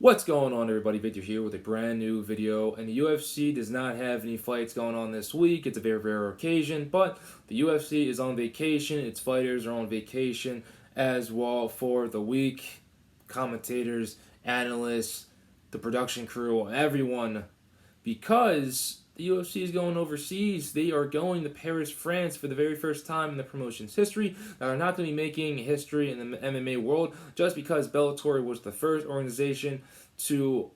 What's going on, everybody? Victor here with a brand new video. And the UFC does not have any fights going on this week. It's a very rare occasion, but the UFC is on vacation. Its fighters are on vacation as well for the week. Commentators, analysts, the production crew, everyone, because the UFC is going overseas. They are going to Paris, France for the very first time in the promotion's history. Now, they're not going to be making history in the MMA world just because Vettori was the first organization to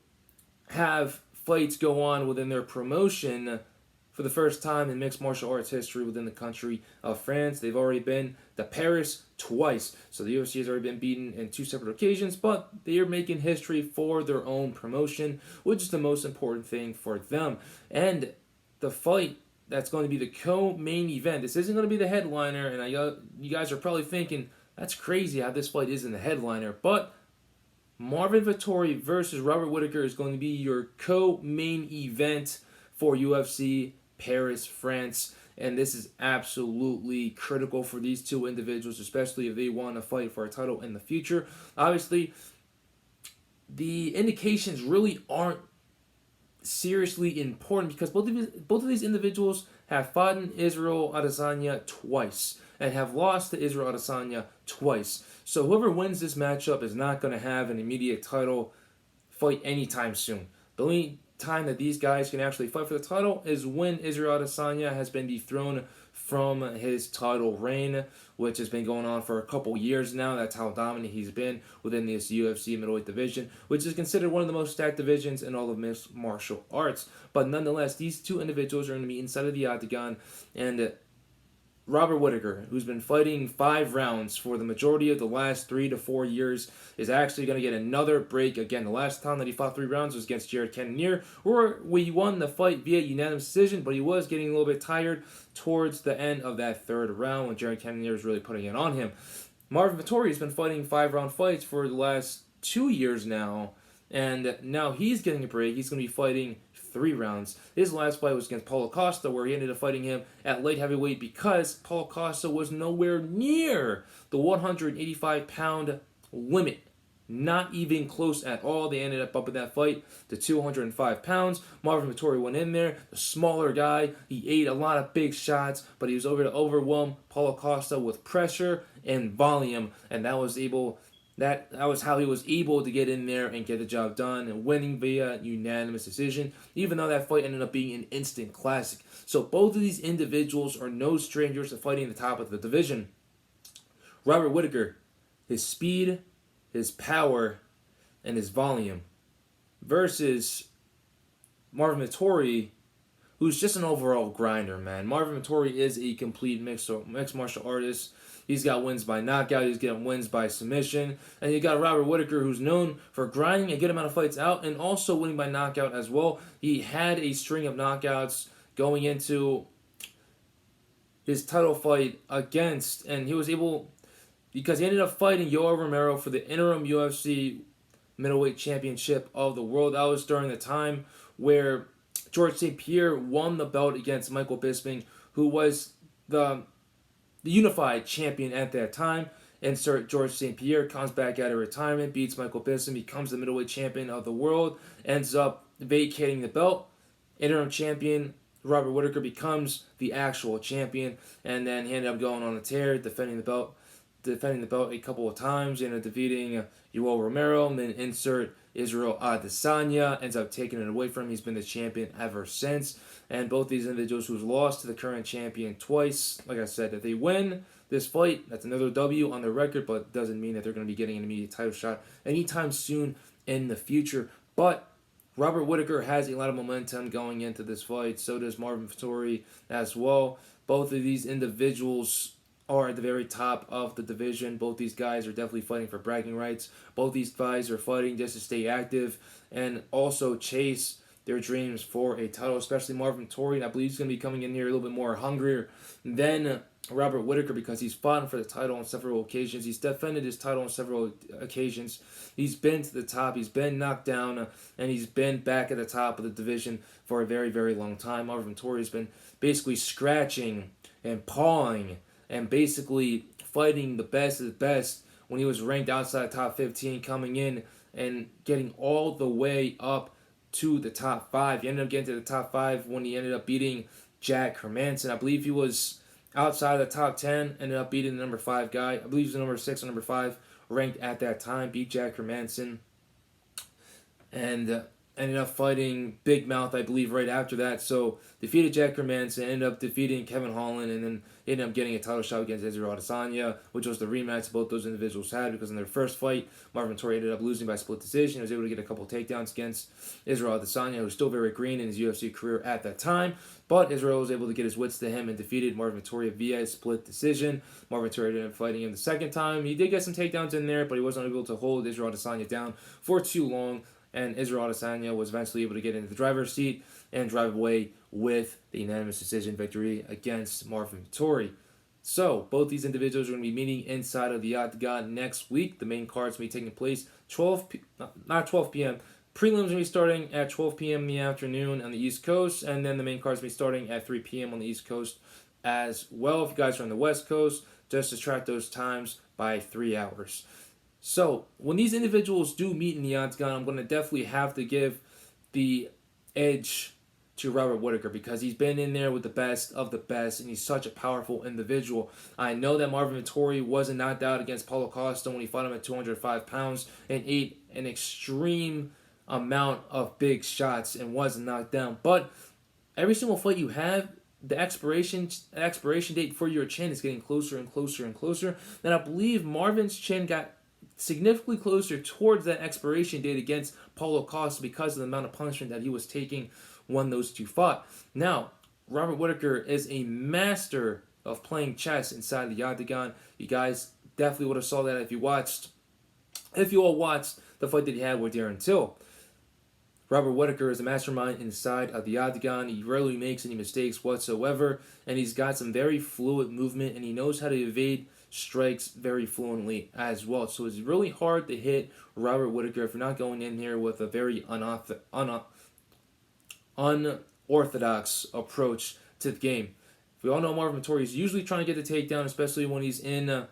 have fights go on within their promotion for the first time in mixed martial arts history within the country of France. They've already been to Paris twice. So the UFC has already been beaten in two separate occasions, but they are making history for their own promotion, which is the most important thing for them. And the fight that's going to be the co-main event, this isn't going to be the headliner, and you guys are probably thinking, that's crazy how this fight isn't the headliner, but Marvin Vettori versus Robert Whittaker is going to be your co-main event for UFC Paris, France. And this is absolutely critical for these two individuals, especially if they want to fight for a title in the future. Obviously, the indications really aren't seriously important because both of these individuals have fought in Israel Adesanya twice and have lost to Israel Adesanya twice. So whoever wins this matchup is not going to have an immediate title fight anytime soon. The only time that these guys can actually fight for the title is when Israel Adesanya has been dethroned from his title reign, which has been going on for a couple years now. That's how dominant he's been within this UFC middleweight division, which is considered one of the most stacked divisions in all of mixed martial arts. But nonetheless, these two individuals are going to be inside of the octagon, and Robert Whittaker, who's been fighting 5 rounds for the majority of the last 3 to 4 years, is actually going to get another break. Again, the last time that he fought 3 rounds was against Jared Cannonier, where he won the fight via unanimous decision, but he was getting a little bit tired towards the end of that 3rd round when Jared Cannonier was really putting it on him. Marvin Vettori has been fighting 5-round fights for the last 2 years now, and now he's getting a break. He's going to be fighting 3 rounds. His last fight was against Paulo Costa, where he ended up fighting him at light heavyweight because Paulo Costa was nowhere near the 185-pound limit. Not even close at all. They ended up upping that fight to 205 pounds. Marvin Vettori went in there, the smaller guy. He ate a lot of big shots, but he was able to overwhelm Paulo Costa with pressure and volume, and that was how he was able to get in there and get the job done and winning via unanimous decision, even though that fight ended up being an instant classic. So both of these individuals are no strangers to fighting at the top of the division. Robert Whittaker, his speed, his power, and his volume, versus Marvin Vettori, who's just an overall grinder, man. Marvin Vettori is a complete mixed martial artist. He's got wins by knockout. He's getting wins by submission. And you got Robert Whittaker, who's known for grinding a good amount of fights out and also winning by knockout as well. He had a string of knockouts going into his title fight against, and he was able, because he ended up fighting Yoel Romero for the interim UFC middleweight championship of the world. That was during the time where George St. Pierre won the belt against Michael Bisping, who was the unified champion at that time. And Sir George St. Pierre comes back out of retirement, beats Michael Bisping, becomes the middleweight champion of the world, ends up vacating the belt. Interim champion Robert Whittaker becomes the actual champion, and then he ended up going on a tear, defending the belt a couple of times, defeating Yoel Romero, and then insert Israel Adesanya, ends up taking it away from him. He's been the champion ever since. And both these individuals who've lost to the current champion twice, like I said, if they win this fight, that's another W on their record, but it doesn't mean that they're going to be getting an immediate title shot anytime soon in the future. But Robert Whittaker has a lot of momentum going into this fight. So does Marvin Vettori as well. Both of these individuals are at the very top of the division. Both these guys are definitely fighting for bragging rights. Both these guys are fighting just to stay active and also chase their dreams for a title, especially Marvin Vettori. I believe he's going to be coming in here a little bit more hungrier than Robert Whittaker because he's fought for the title on several occasions. He's defended his title on several occasions. He's been to the top. He's been knocked down, and he's been back at the top of the division for a very, very long time. Marvin Vettori has been basically scratching and pawing and basically fighting the best of the best when he was ranked outside the top 15, coming in and getting all the way up to the top 5. He ended up getting to the top 5 when he ended up beating Jack Hermanson. I believe he was outside of the top 10, ended up beating the number 5 guy. I believe he was the number 6 or number 5 ranked at that time, beat Jack Hermanson, and ended up fighting Big Mouth, I believe, right after that. So defeated Jack Hermanson, ended up defeating Kevin Holland, and then ended up getting a title shot against Israel Adesanya, which was the rematch both those individuals had, because in their first fight, Marvin Vettori ended up losing by split decision. He was able to get a couple takedowns against Israel Adesanya, who was still very green in his UFC career at that time, but Israel was able to get his wits to him and defeated Marvin Vettori via split decision. Marvin Vettori ended up fighting him the second time. He did get some takedowns in there, but he wasn't able to hold Israel Adesanya down for too long, and Israel Adesanya was eventually able to get into the driver's seat and drive away with the unanimous decision victory against Marvin Vettori. So, both these individuals are going to be meeting inside of the Octagon next week. The main card's going to be taking place 12 p.m. Prelims going to be starting at 12 p.m. in the afternoon on the East Coast, and then the main card's going to be starting at 3 p.m. on the East Coast as well. If you guys are on the West Coast, just subtract those times by 3 hours. So, when these individuals do meet in the Octagon, I'm going to definitely have to give the edge to Robert Whittaker, because he's been in there with the best of the best, and he's such a powerful individual. I know that Marvin Vettori wasn't knocked out against Paulo Costa when he fought him at 205 pounds and ate an extreme amount of big shots and wasn't knocked down. But every single fight you have, the expiration date for your chin is getting closer and closer and closer. And I believe Marvin's chin got significantly closer towards that expiration date against Paulo Costa because of the amount of punishment that he was taking when those two fought. Now, Robert Whittaker is a master of playing chess inside the Octagon. You guys definitely would have saw that if you all watched the fight that he had with Darren Till. Robert Whittaker is a mastermind inside of the Octagon. He rarely makes any mistakes whatsoever, and he's got some very fluid movement, and he knows how to evade strikes very fluently as well. So it's really hard to hit Robert Whittaker if you're not going in here with a very unorthodox approach to the game. We all know Marvin Vettori is usually trying to get the takedown, especially when he's in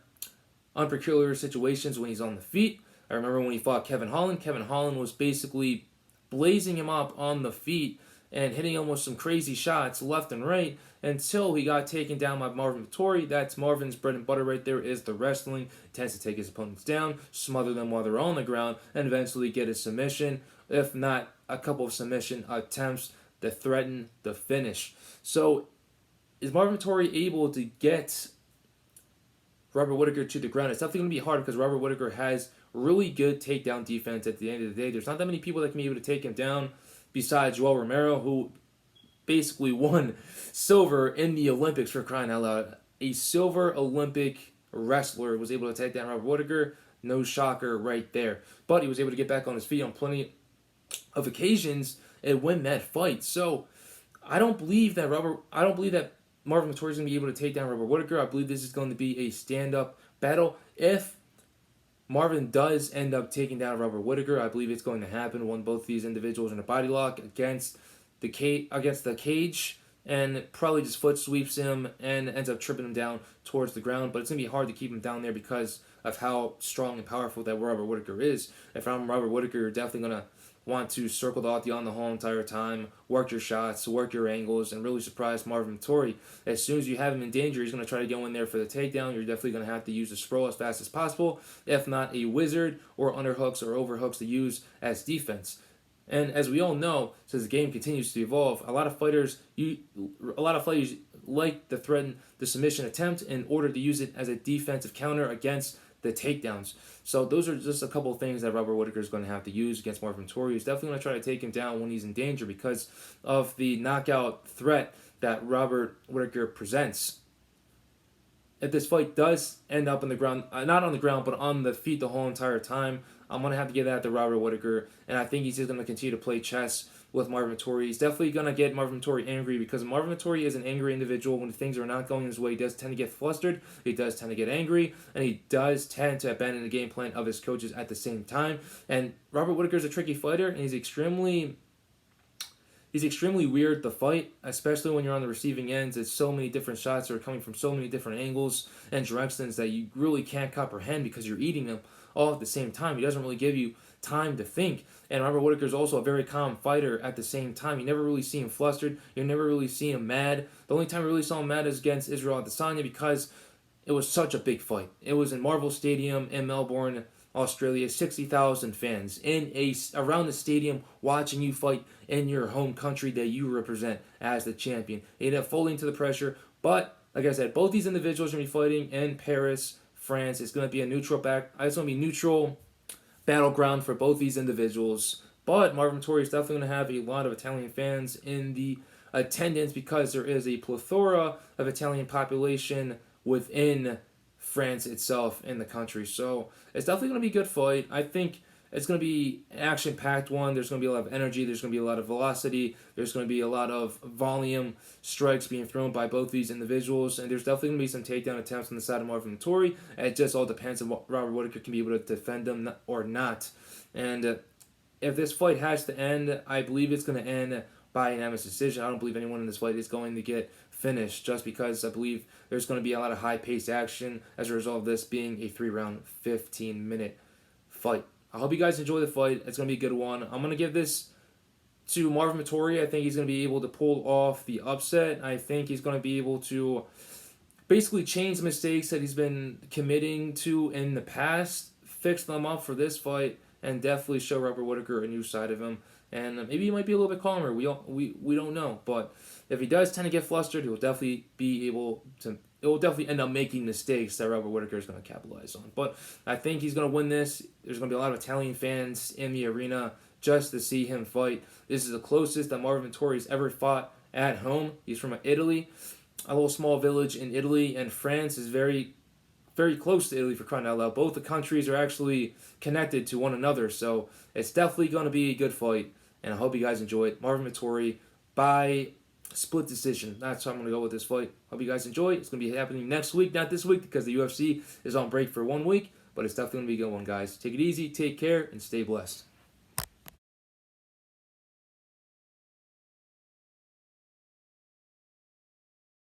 unpeculiar situations when he's on the feet. I remember when he fought Kevin Holland. Kevin Holland was basically blazing him up on the feet and hitting him with some crazy shots left and right until he got taken down by Marvin Vettori. That's Marvin's bread and butter right there, is the wrestling. He tends to take his opponents down, smother them while they're on the ground, and eventually get a submission, if not a couple of submission attempts that threaten the finish. So, is Marvin Vettori able to get Robert Whittaker to the ground? It's definitely going to be hard because Robert Whittaker has really good takedown defense at the end of the day. There's not that many people that can be able to take him down besides Joel Romero, who basically won silver in the Olympics, for crying out loud. A silver Olympic wrestler was able to take down Robert Whittaker. No shocker right there. But he was able to get back on his feet on plenty of occasions and win that fight. So I don't believe that Marvin Vettori is going to be able to take down Robert Whittaker. I believe this is going to be a stand-up battle. If Marvin does end up taking down Robert Whittaker, I believe it's going to happen when both these individuals are in a body lock against the cage, and probably just foot sweeps him and ends up tripping him down towards the ground. But it's going to be hard to keep him down there because of how strong and powerful that Robert Whittaker is. If I'm Robert Whittaker, you're definitely going to want to circle the octagon the whole entire time, work your shots, work your angles, and really surprise Marvin Vettori. As soon as you have him in danger, he's going to try to go in there for the takedown. You're definitely going to have to use the sprawl as fast as possible, if not a wizard or underhooks or overhooks to use as defense. And as we all know, as the game continues to evolve, a lot of fighters like to threaten the submission attempt in order to use it as a defensive counter against the takedowns. So those are just a couple of things that Robert Whittaker is going to have to use against Marvin Vettori. He's definitely going to try to take him down when he's in danger because of the knockout threat that Robert Whittaker presents. If this fight does end up on the ground, not on the ground, but on the feet the whole entire time, I'm going to have to give that to Robert Whittaker, and I think he's just going to continue to play chess with Marvin Vettori. He's definitely going to get Marvin Vettori angry because Marvin Vettori is an angry individual. When things are not going his way, he does tend to get flustered, he does tend to get angry, and he does tend to abandon the game plan of his coaches at the same time. And Robert Whittaker is a tricky fighter, and he's extremely he's extremely weird to fight, especially when you're on the receiving ends. It's so many different shots that are coming from so many different angles and directions that you really can't comprehend because you're eating them all at the same time. He doesn't really give you time to think. And Robert Whittaker is also a very calm fighter at the same time. You never really see him flustered. You never really see him mad. The only time you really saw him mad is against Israel Adesanya because it was such a big fight. It was in Marvel Stadium in Melbourne, Australia. 60,000 fans around the stadium watching you fight in your home country that you represent as the champion. He ended up folding to the pressure. But, like I said, both these individuals are going to be fighting in Paris, France. It's going to be a neutral battleground for both these individuals. But Marvin Vettori is definitely going to have a lot of Italian fans in the attendance because there is a plethora of Italian population within France itself in the country. So it's definitely going to be a good fight. I think it's going to be an action-packed one. There's going to be a lot of energy. There's going to be a lot of velocity. There's going to be a lot of volume strikes being thrown by both these individuals. And there's definitely going to be some takedown attempts on the side of Marvin Vettori. It just all depends on what Robert Whittaker can be able to defend them or not. And if this fight has to end, I believe it's going to end by an unanimous decision. I don't believe anyone in this fight is going to get finished just because I believe there's going to be a lot of high-paced action as a result of this being a 3-round, 15-minute fight. I hope you guys enjoy the fight. It's going to be a good one. I'm going to give this to Marvin Vettori. I think he's going to be able to pull off the upset. I think he's going to be able to basically change the mistakes that he's been committing to in the past, fix them up for this fight, and definitely show Robert Whittaker a new side of him. And maybe he might be a little bit calmer. We don't know. But if he does tend to get flustered, he will definitely be able to. It will definitely end up making mistakes that Robert Whittaker is going to capitalize on. But I think he's going to win this. There's going to be a lot of Italian fans in the arena just to see him fight. This is the closest that Marvin Vettori has ever fought at home. He's from Italy, a little small village in Italy, and France is very, very close to Italy, for crying out loud. Both the countries are actually connected to one another, so it's definitely going to be a good fight, and I hope you guys enjoy it. Marvin Vettori by split decision. That's how I'm going to go with this fight. Hope you guys enjoy. It's going to be happening next week, not this week, because the UFC is on break for 1 week, but it's definitely going to be a good one, guys. Take it easy, take care, and stay blessed.